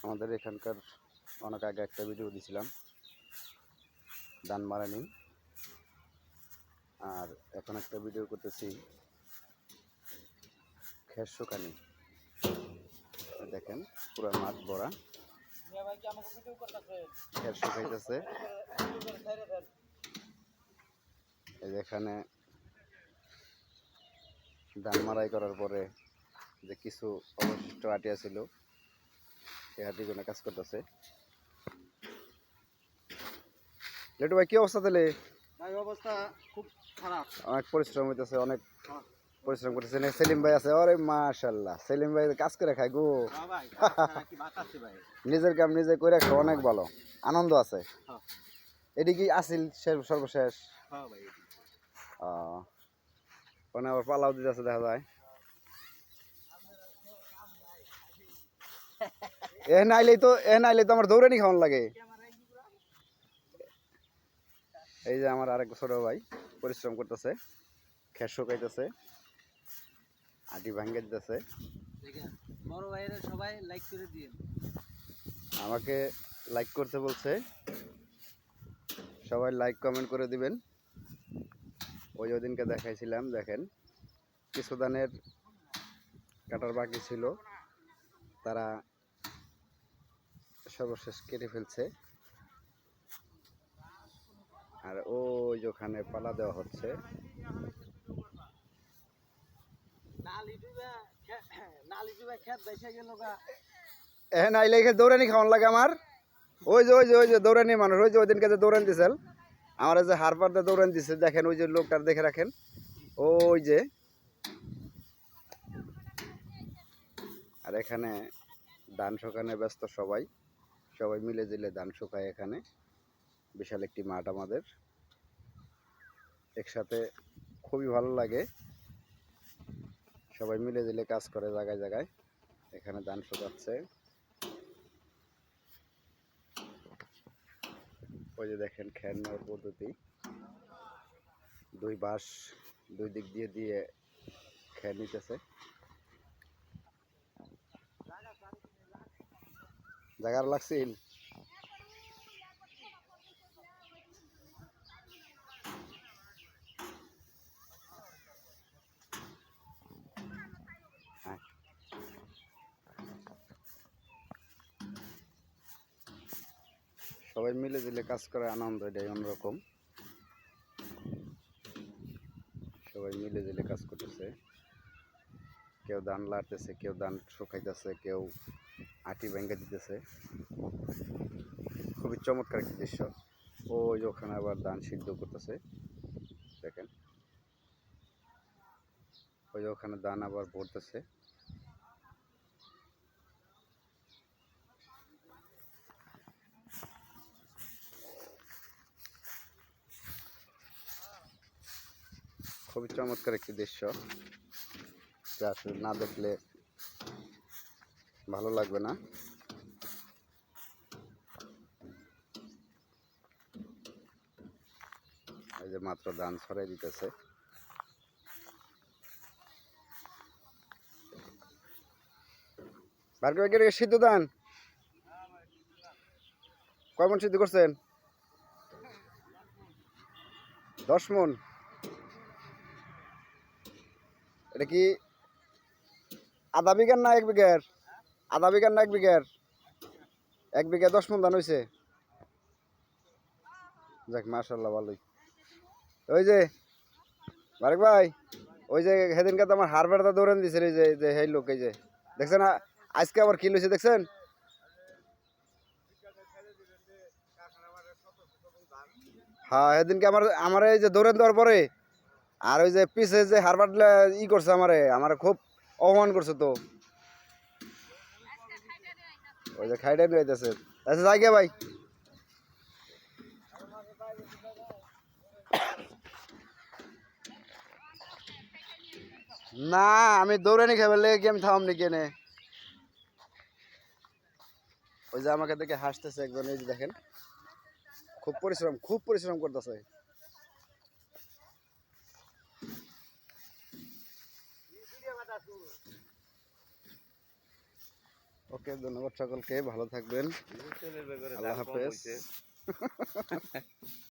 আমাদের এখানকার অনেক আগে একটা ভিডিও দিয়েছিলাম ধান মারানি, আর এখন একটা ভিডিও করতেছি খের শুকানি। দেখেন পুরো মাঠ ভরা খের শুকাইতেছে। এই যেখানে ধান মারাই করার পরে যে কিছু অবশিষ্ট আটিয়া ছিল, সেই আটিগুলো কাজ করতেছে। লেটু ভাই কি অবস্থা তাহলে? ভাই অবস্থা খুব খারাপ, অনেক পরিশ্রম হইতেছে, অনেক পরিশ্রম করতেছে। সেলিম ভাই আছে, আরে মাশাআল্লাহ, সেলিম ভাই কাজ করে খায় গো। নিজের কাম নিজে করে খায়, অনেক ভালো, আনন্দ আছে। এটি কি আসিল সর্বশেষ? ওখানে আবার পালাও দিতে আছে, দেখা যায়। এ নাইলেই তো আমার দৌড়ানি খাওয়ান লাগে। এই যে আমার আরেক ছোট ভাই পরিশ্রম করতেছে, খের শুকাইতেছে, আটি ভাঙ্গে দিতেছে। বড় ভাইরা সবাই লাইক করে দিন। আমাকে লাইক করতে বলছে, সবাই লাইক কমেন্ট করে দিবেন। ওই দিনকে দেখাইছিলাম, দেখেন কিছু ধানের কাটার বাকি ছিল, তারা সর্বশেষ কেটে ফেলছে। আর ওই ওখানে পালা দেওয়া হচ্ছে। দৌড়ানি খাওয়ান লাগে আমার। ওই যে দৌড়ানি মানুষ, ওই যে ওই দিনকে যে দৌড়ান দিছিল, আমার যে হারপার দিয়ে দৌড়ান দিছে, দেখেন ওই যে লোকটার দেখে রাখেন। ওই যে, আর এখানে ধান শুকানে ব্যস্ত সবাই, সবাই মিলে জিলে ধান শুকায়। এখানে বিশাল একটি মাঠ আমাদের, একসাথে খুবই ভালো লাগে, সবাই মিলে জিলে কাজ করে জায়গায় জায়গায়। এখানে ধান শুকাচ্ছে। ওই যে দেখেন খের নেওয়ার পদ্ধতি, দুই বাঁশ দুই দিক দিয়ে দিয়ে খের নিতেছে। জায়গার লাগছিল। সবাই মিলে দিলে কাজ করে আনন্দ, এটাই অন্যরকম। সবাই মিলে দিলে কাজ করতেছে, কেউ ধান লাড়তেছে, কেউ ধান শুকাইতেছে, কেউ আটি ভেঙে দিতেছে। খুবই চমৎকার একটি দৃশ্য। ওই ওখানে আবার ধান সিদ্ধ করতেছে, দেখেন ওই ওখানে ধান আবার ভরতেছে। খুবই চমৎকার একটি দৃশ্য, যা আসলে না দেখলে ভালো লাগবে না। এই যে মাত্র ধান ছড়াই দিতেছে। সিদ্ধ ধান কয় মন সিদ্ধ করছেন? 10 মন। এটা কি আধা বিঘার না 1 বিঘার? আধা বিঘার না 1 বিঘার? 1 বিঘা 10 মন ধান হয়েছে। যাক মাশাআল্লাহ, ভালোই। ওই যে বারেক ভাই, ওই যে সেদিনকে তো আমার হারবারটা দৌড়ান দিয়েছিল, এই যে এই লোক, এই যে দেখছেন আজকে আবার কি লইছে দেখছেন? হ্যাঁ, সেদিনকে আমার এই যে দৌড়ান দেওয়ার পরে, আর ওই যে পিছে যে হারবার ই করছে, আমার খুব অপমান করছে তো। ওই যে খাইটা নিয়ে যাইতেছে। আচ্ছা যাই গে ভাই। না, আমি দৌড়ানি খাবার লেগে গেম থাম নি কেনে। ওই যে আমাকে দেখে হাসতেছে একজন, এই যে দেখেন খুব পরিশ্রম করতেছে। ওকে, ধন্যবাদ সকলকে, ভালো থাকবেন, আল্লাহ হাফেজ।